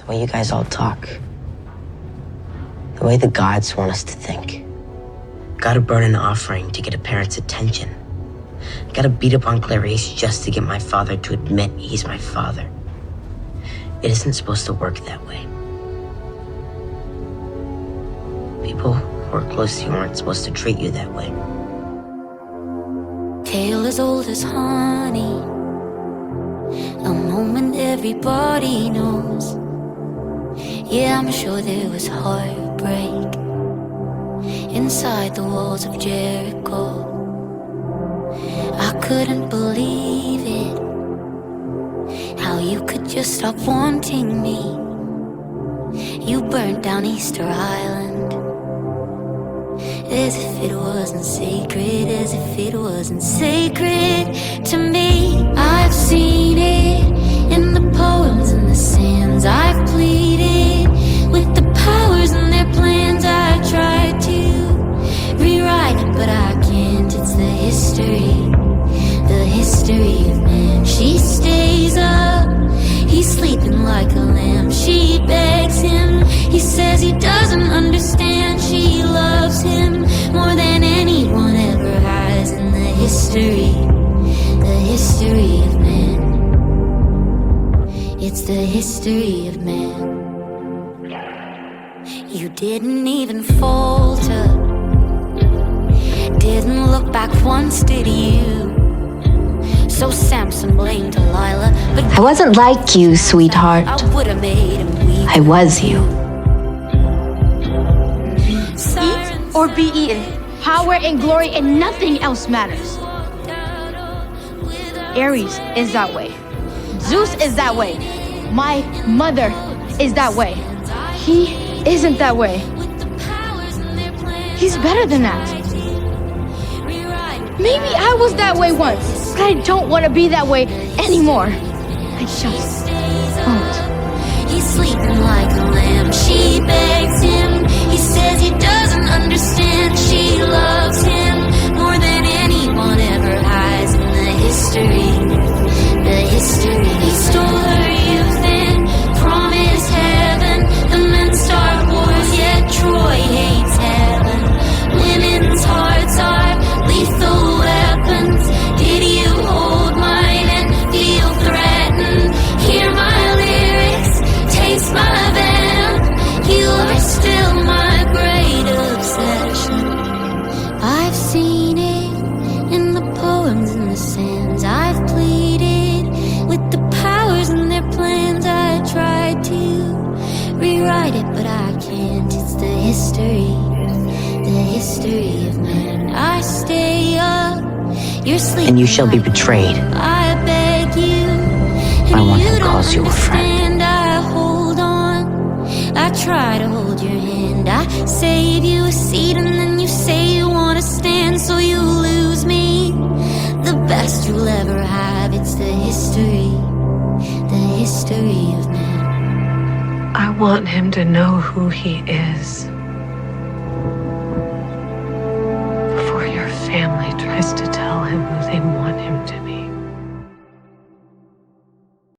The way you guys all talk. The way the gods want us to think. Gotta burn an offering to get a parent's attention. Gotta beat up on Clarice just to get my father to admit he's my father. It isn't supposed to work that way. People who are close to you aren't supposed to treat you that way. Tale as old as honey, a moment everybody knows. Yeah, I'm sure there was heartbreak inside the walls of Jericho. I couldn't believe it, how you could just stop wanting me. You burned down Easter Island, as if it wasn't sacred, as if it wasn't sacred to me. I've seen it in the poems and the sands. I've pleaded with the powers and their plans. I tried to rewrite it, but I can't. It's the history of man. She stays up, he's sleeping like a lamb. She begs him, he says he doesn't understand. She loves him more than anyone ever has. In the history of man. It's the history of man. You didn't even falter, didn't look back once, did you? So Samson blamed Delilah, but I wasn't like you, sweetheart. I would've made him weep. I was you. Eat or be eaten. Power and glory and nothing else matters. Ares is that way. Zeus is that way. My mother is that way. He isn't that way. He's better than that. Maybe I was that way once, but I don't want to be that way anymore. I just won't. He's sleeping like a lamb. She begs him, he says he doesn't understand. She loves him more than anyone ever has. In the history. He stole her youth and promised heaven. The men start wars, yet Troy hates heaven. Women's hearts are lethal weapons. Did you hold mine and feel threatened? Hear my lyrics, taste my venom. You are still my great obsession. I've seen it in the poems and the sands. I've pleaded with the powers and their plans. I tried to rewrite it, but I can't. It's the history of man. I stay up, you're sleeping, And you shall be betrayed I beg you, by one who calls you a friend. I hold on, I try to hold your hand. I save you a seat and then you say you want to stand, so you lose me, the best you'll ever have. It's the history of man. I want him to know who he is.